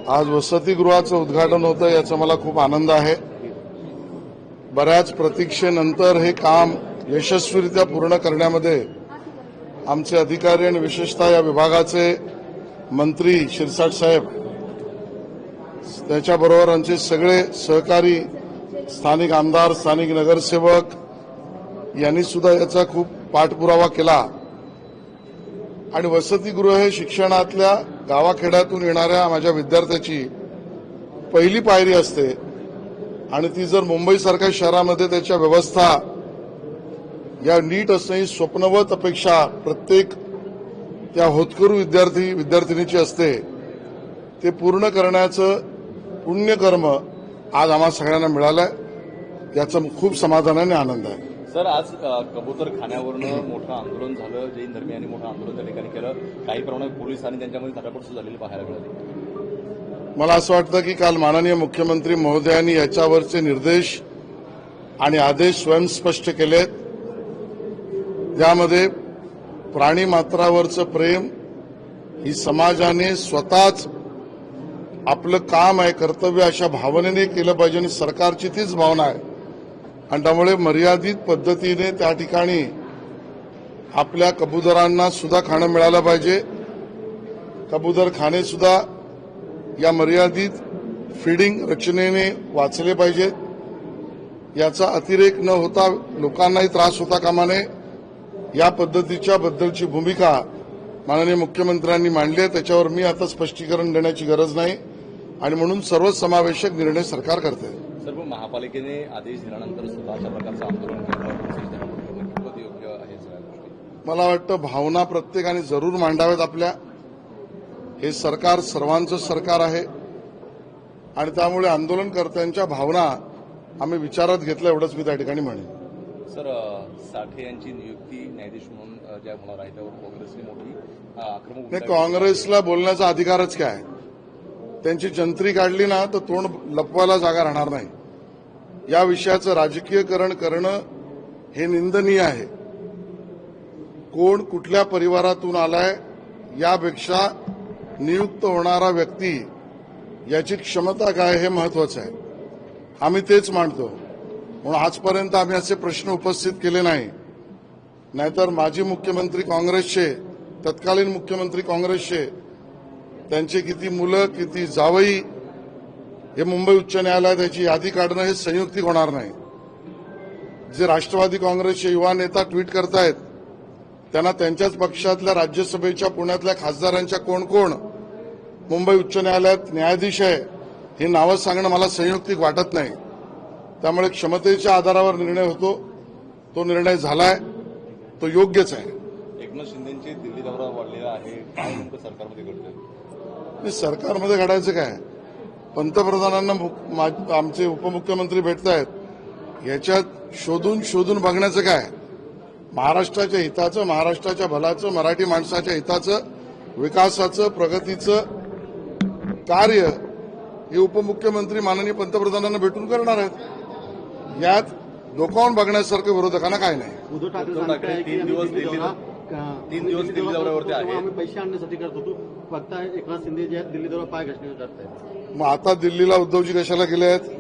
आज वसतिगृहाचं उद्घाटन होतं याचा मला खूप आनंद आहे। बऱ्याच प्रतीक्षेनंतर हे काम यशस्वीरित्या पूर्ण करण्यामध्ये आमचे अधिकारी आणि विशेषतः या विभागाचे मंत्री शिरसाट साहेब त्याच्याबरोबर आमचे सगळे सहकारी स्थानिक आमदार स्थानिक नगरसेवक यांनी सुद्धा याचा खूप पाठपुरावा केला आणि वसतिगृह हे शिक्षणातल्या गावाखेड्यातून येणाऱ्या माझ्या विद्यार्थ्याची पहिली पायरी असते आणि ती जर मुंबईसारख्या शहरामध्ये त्याच्या व्यवस्था या नीट असणे ही स्वप्नवत अपेक्षा प्रत्येक त्या होतकरू विद्यार्थिनीची असते। ते पूर्ण करण्याचं पुण्यकर्म आज आम्हा सगळ्यांना मिळालंय, याचा खूप समाधान आणि आनंद आहे। सर, आज कबूतर खाण्यावरनं मोठं आंदोलन झालं, जैन धर्मियांनी मोठं आंदोलन त्या ठिकाणी केलं, काही प्रमाणात पोलीस आणि त्यांच्यामध्ये धटापट झालेली पाहायला मिळाली। मला असं वाटतं की काल माननीय मुख्यमंत्री महोदयांनी याच्यावरचे निर्देश आणि आदेश स्वयंस्पष्ट केलेत, ज्यामध्ये प्राणीमात्रावरचं प्रेम ही समाजाने स्वतःच आपलं काम आहे कर्तव्य अशा भावनेने केलं पाहिजे आणि सरकारची तीच भावना आहे आणि त्यामुळे मर्यादित पद्धतीने त्या ठिकाणी आपल्या कबुतरांना सुद्धा खाणं मिळालं पाहिजे। कबूतर खाणे सुद्धा या मर्यादित फीडिंग रचनेने वाचले पाहिजेत, याचा अतिरेक न होता लोकांनाही त्रास होता कामा नये। या पद्धतीच्या बद्दलची भूमिका माननीय मुख्यमंत्र्यांनी मांडली आहे, त्याच्यावर मी आता स्पष्टीकरण देण्याची गरज नाही आणि म्हणून सर्वसमावेशक निर्णय सरकार करते। सर्व महापालिकेने आदेश दिल्यानंतर सुद्धा अशा प्रकारचं आंदोलन केलं कितपत योग्य आहे सगळ्या गोष्टी? मला वाटतं भावना प्रत्येकाने जरूर मांडाव्यात आपल्या। हे सरकार सर्वांचं सरकार आहे आणि त्यामुळे आंदोलनकर्त्यांच्या भावना आम्ही विचारात घेतल्या एवढंच मी त्या ठिकाणी म्हणेन। सर, साठे यांची नियुक्ती न्यायाधीश म्हणून ज्या होणार आहे त्यावर काँग्रेसने मोठी आक्रमक नाही, काँग्रेसला बोलण्याचा अधिकारच काय? त्यांची जंत्री काढली ना तर तोंड लपवायला जागा राहणार नाही। या विषयाचं राजकीयकरण करणं हे निंदनीय आहे। कोण कुठल्या परिवारातून आलाय यापेक्षा नियुक्त होणारा व्यक्ती याची क्षमता काय हे महत्वाचं आहे। आम्ही तेच मांडतो म्हणून आजपर्यंत आम्ही असे प्रश्न उपस्थित केले नाही। नाहीतर माजी मुख्यमंत्री काँग्रेसचे, तत्कालीन मुख्यमंत्री काँग्रेसचे, त्यांचे किती मुलं किती जावई हे मुंबई उच्च न्यायालयात याची यादी काढणं हे संयुक्तिक होणार नाही। जे राष्ट्रवादी काँग्रेसचे युवा नेता ट्विट करतायत त्यांना त्यांच्याच पक्षातल्या राज्यसभेच्या पुण्यातल्या खासदारांच्या कोण कोण मुंबई उच्च न्यायालयात न्यायाधीश आहे हे नावं सांगणं मला संयुक्तिक वाटत नाही। त्यामुळे क्षमतेच्या आधारावर निर्णय होतो, तो निर्णय झालाय, तो योग्यच आहे। एकनाथ शिंदेची दिल्ली दौरा वाढलेला आहे, काय नेमकं सरकारमध्ये घडतंय? सरकारमध्ये घडायचं काय? पंतप्रधानांना आमचे उपमुख्यमंत्री भेटतायत, याच्यात शोधून बघण्याचं काय? महाराष्ट्राच्या हिताचं, महाराष्ट्राच्या भलाचं, मराठी माणसाच्या हिताचं, विकासाचं, प्रगतीचं कार्य हे उपमुख्यमंत्री माननीय पंतप्रधानांना भेटून करणार आहेत। यात डोकावून बघण्यासारखं विरोधकांना काय नाही। उद्धव ठाकरे 3 दिवस दिल्ली दौऱ्यावरती आहे। आम्ही पैसे आणण्यासाठी करत होतो, फक्त एकनाथ शिंदे जे आहेत दिल्ली दौरा पाय घसण्याचं करतायत। मग आता दिल्लीला उद्धवजी कशाला गेले आहेत?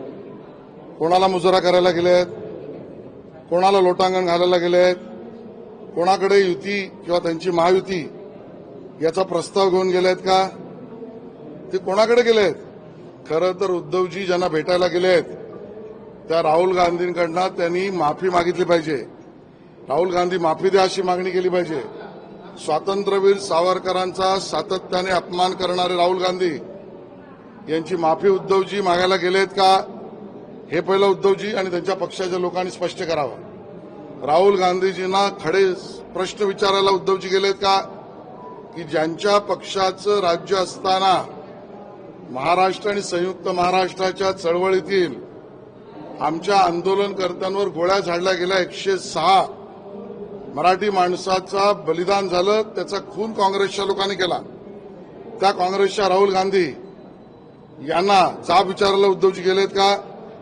कोणाला मुजरा करायला गेले आहेत? कोणाला लोटांगण घालायला गेले आहेत? कोणाकडे युती किंवा त्यांची महायुती याचा प्रस्ताव घेऊन गेले आहेत का? ते कोणाकडे गेले आहेत? खरं तर उद्धवजी ज्यांना भेटायला गेले आहेत त्या राहुल गांधींकडनं त्यांनी माफी मागितली पाहिजे। राहुल गांधी माफी द्या अशी मागणी केली पाहिजे। स्वातंत्र्यवीर सावरकरांचा सातत्याने अपमान करणारे राहुल गांधी यांची माफी उद्धवजी मागायला गेलेत का हे पहिलं उद्धवजी आणि त्यांच्या पक्षाच्या लोकांनी स्पष्ट करावं। राहुल गांधीजींना खडे प्रश्न विचारायला उद्धवजी गेलेत का की ज्यांच्या पक्षाचं राज्य असताना महाराष्ट्र आणि संयुक्त महाराष्ट्राच्या चळवळीतील आमच्या आंदोलनकर्त्यांवर गोळ्या झाडल्या गेल्या, 106 मराठी माणसाचा बलिदान झालं, त्याचा खून काँग्रेसच्या लोकांनी केला। त्या काँग्रेसच्या राहुल गांधी यांना जाब विचारायला उद्धवजी गेलेत का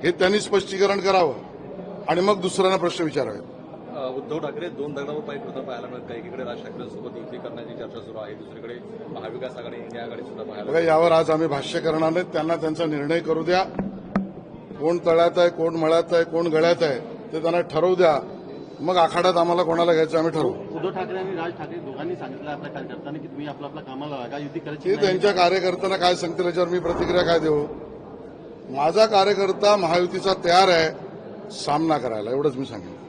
हे त्यांनी स्पष्टीकरण करावं आणि मग दुसऱ्यांना प्रश्न विचारावे। उद्धव ठाकरे दोन दगडावर पाय फिरता पाहायला मिळत आहे. एकीकडे राज ठाकरेंसोबत युती करण्याची चर्चा सुरू आहे, दुसरीकडे महाविकास आघाडी इंडिया आघाडी सुद्धा पाहायला बघा, यावर आज आम्ही भाष्य करणार नाहीत. त्यांना त्यांचा निर्णय करू द्या. कोण तळ्यात आहे, कोण मळ्यात आहे, कोण गळ्यात आहे ते त्यांना ठरवू द्या. मग आखाड्यात आम्हाला कोणाला घ्यायचं आम्ही ठरवू. उद्धव ठाकरे आणि राज ठाकरे दोघांनी सांगितलं आपल्या कार्यकर्त्यांनी की तुम्ही आपल्या कामाला लागा, युती करायची ते नाही. त्यांच्या कार्यकर्त्यांना काय सांगतील याच्यावर मी प्रतिक्रिया काय देऊ. माझा कार्यकर्ता महायुतीचा तयार आहे सामना करायला, एवढंच मी सांगेन.